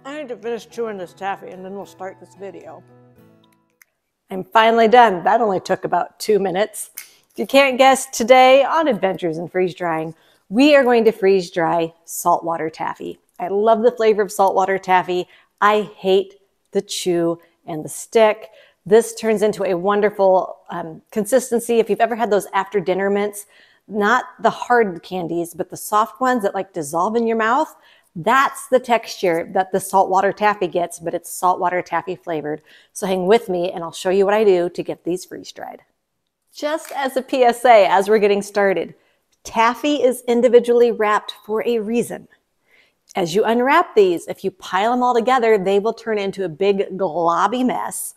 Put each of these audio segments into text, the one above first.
I need to finish chewing this taffy and then we'll start this video. I'm finally done. That only took about 2 minutes. If you can't guess, today on Adventures in Freeze Drying, we are going to freeze dry saltwater taffy. I love the flavor of saltwater taffy. I hate the chew and the stick. This turns into a wonderful consistency. If you've ever had those after dinner mints, not the hard candies, but the soft ones that like dissolve in your mouth, that's the texture that the saltwater taffy gets, but it's saltwater taffy flavored. So hang with me and I'll show you what I do to get these freeze dried. Just as a PSA, as we're getting started, taffy is individually wrapped for a reason. As you unwrap these, if you pile them all together, they will turn into a big globby mess.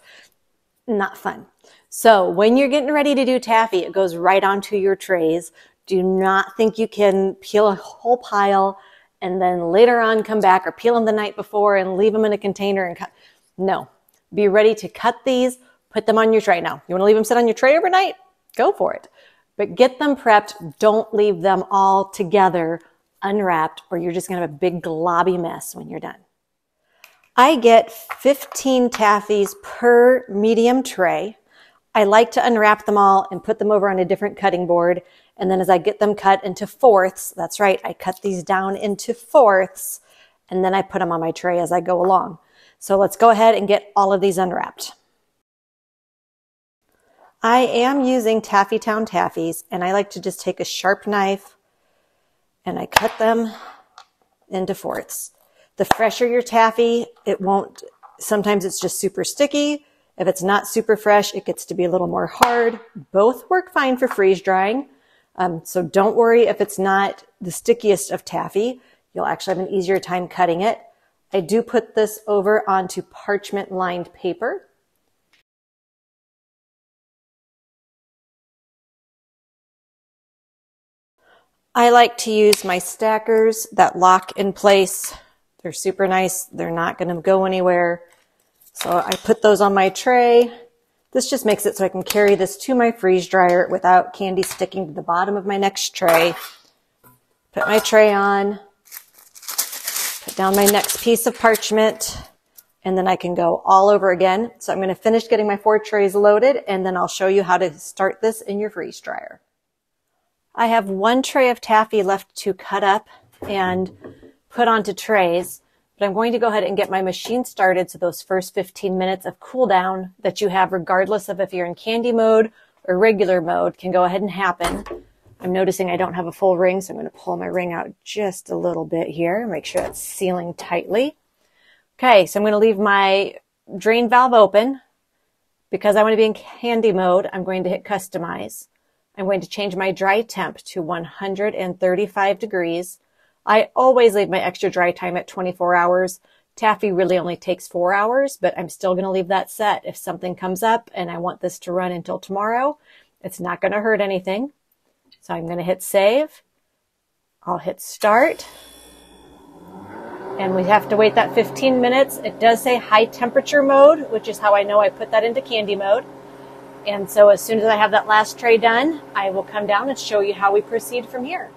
Not fun. So when you're getting ready to do taffy, it goes right onto your trays. Do not think you can peel a whole pile and then later on come back, or peel them the night before and leave them in a container and cut. No, be ready to cut these, put them on your tray. Now, you want to leave them sit on your tray overnight? Go for it. But get them prepped. Don't leave them all together unwrapped, or you're just going to have a big globby mess when you're done. I get 15 taffies per medium tray. I like to unwrap them all and put them over on a different cutting board. And then as I get them cut into fourths, that's right, I cut these down into fourths, and then I put them on my tray as I go along. So let's go ahead and get all of these unwrapped. I am using Taffy Town taffies, and I like to just take a sharp knife and I cut them into fourths. The fresher your taffy, it won't, sometimes it's just super sticky. If it's not super fresh, it gets to be a little more hard. Both work fine for freeze drying. So don't worry if it's not the stickiest of taffy. You'll actually have an easier time cutting it. I do put this over onto parchment lined paper. I like to use my stackers that lock in place. They're super nice. They're not going to go anywhere. So I put those on my tray. This just makes it so I can carry this to my freeze dryer without candy sticking to the bottom of my next tray. Put my tray on, put down my next piece of parchment, and then I can go all over again. So I'm going to finish getting my 4 trays loaded, and then I'll show you how to start this in your freeze dryer. I have 1 tray of taffy left to cut up and put onto trays. But I'm going to go ahead and get my machine started so those first 15 minutes of cool down that you have, regardless of if you're in candy mode or regular mode, can go ahead and happen. I'm noticing I don't have a full ring, so I'm going to pull my ring out just a little bit here, make sure it's sealing tightly. Okay, so I'm going to leave my drain valve open. Because I want to be in candy mode, I'm going to hit customize. I'm going to change my dry temp to 135 degrees. I always leave my extra dry time at 24 hours. Taffy really only takes 4 hours, but I'm still going to leave that set. If something comes up and I want this to run until tomorrow, it's not going to hurt anything. So I'm going to hit save. I'll hit start. And we have to wait that 15 minutes. It does say high temperature mode, which is how I know I put that into candy mode. And so as soon as I have that last tray done, I will come down and show you how we proceed from here.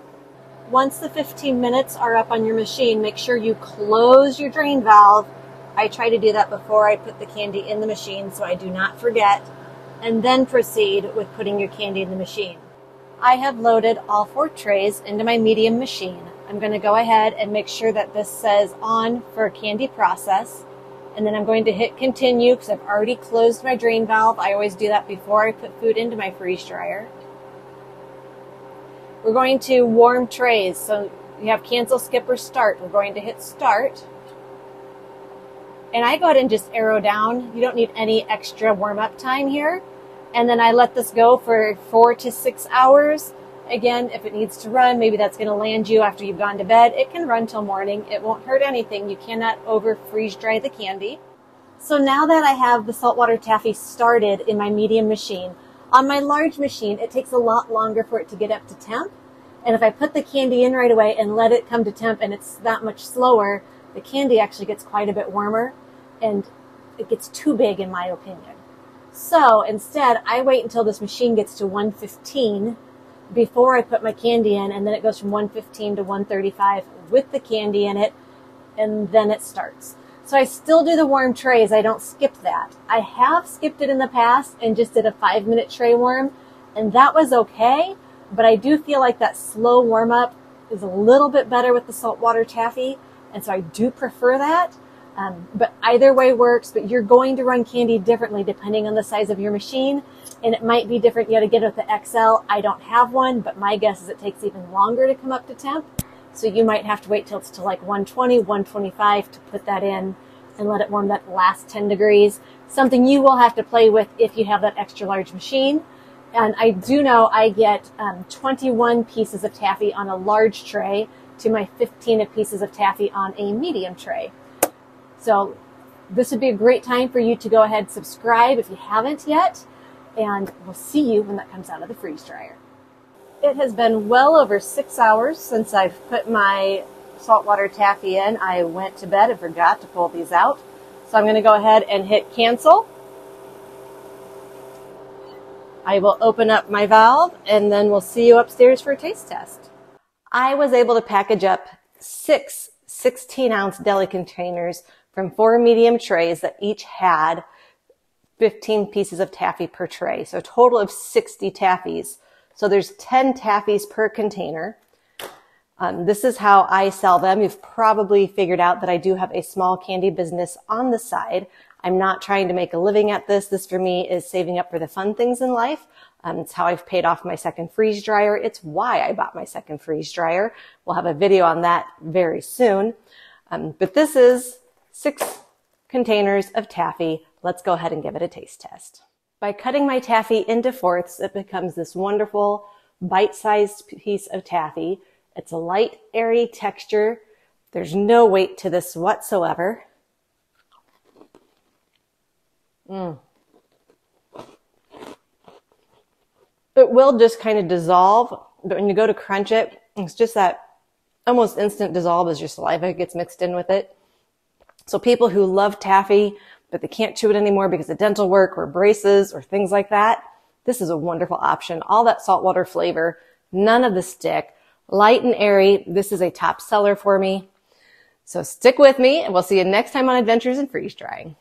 Once the 15 minutes are up on your machine, make sure you close your drain valve. I try to do that before I put the candy in the machine so I do not forget, and then proceed with putting your candy in the machine. I have loaded all 4 trays into my medium machine. I'm going to go ahead and make sure that this says on for candy process, and then I'm going to hit continue because I've already closed my drain valve. I always do that before I put food into my freeze dryer. We're going to warm trays. So you have cancel, skip, or start. We're going to hit start. And I go ahead and just arrow down. You don't need any extra warm-up time here. And then I let this go for 4 to 6 hours. Again, if it needs to run, maybe that's going to land you after you've gone to bed. It can run till morning. It won't hurt anything. You cannot over freeze dry the candy. So now that I have the saltwater taffy started in my medium machine, on my large machine, it takes a lot longer for it to get up to temp. And if I put the candy in right away and let it come to temp and it's that much slower, the candy actually gets quite a bit warmer and it gets too big in my opinion. So instead, I wait until this machine gets to 115 before I put my candy in, and then it goes from 115 to 135 with the candy in it, and then it starts. So I still do the warm trays. I don't skip that. I have skipped it in the past and just did a 5-minute tray warm, and that was okay, but I do feel like that slow warm up is a little bit better with the saltwater taffy, and so I do prefer that. But either way works, but you're going to run candy differently depending on the size of your machine, and it might be different. You got to get it with the XL. I don't have one, but my guess is it takes even longer to come up to temp. So you might have to wait till it's to like 120, 125 to put that in and let it warm that last 10 degrees. Something you will have to play with if you have that extra large machine. And I do know I get 21 pieces of taffy on a large tray to my 15 pieces of taffy on a medium tray. So this would be a great time for you to go ahead and subscribe if you haven't yet. And we'll see you when that comes out of the freeze dryer. It has been well over 6 hours since I've put my saltwater taffy in. I went to bed and forgot to pull these out. So I'm going to go ahead and hit cancel. I will open up my valve and then we'll see you upstairs for a taste test. I was able to package up 6 16-ounce deli containers from 4 medium trays that each had 15 pieces of taffy per tray. So a total of 60 taffies. So there's 10 taffies per container. This is how I sell them. You've probably figured out that I do have a small candy business on the side. I'm not trying to make a living at this. This for me is saving up for the fun things in life. It's how I've paid off my second freeze dryer. It's why I bought my second freeze dryer. We'll have a video on that very soon. But this is 6 containers of taffy. Let's go ahead and give it a taste test. By cutting my taffy into fourths, it becomes this wonderful bite-sized piece of taffy. It's a light, airy texture. There's no weight to this whatsoever. It will just kind of dissolve, but when you go to crunch it, it's just that almost instant dissolve as your saliva gets mixed in with it. So people who love taffy, but they can't chew it anymore because of dental work or braces or things like that, this is a wonderful option. All that saltwater flavor, none of the stick, light and airy. This is a top seller for me. So stick with me and we'll see you next time on Adventures in Freeze Drying.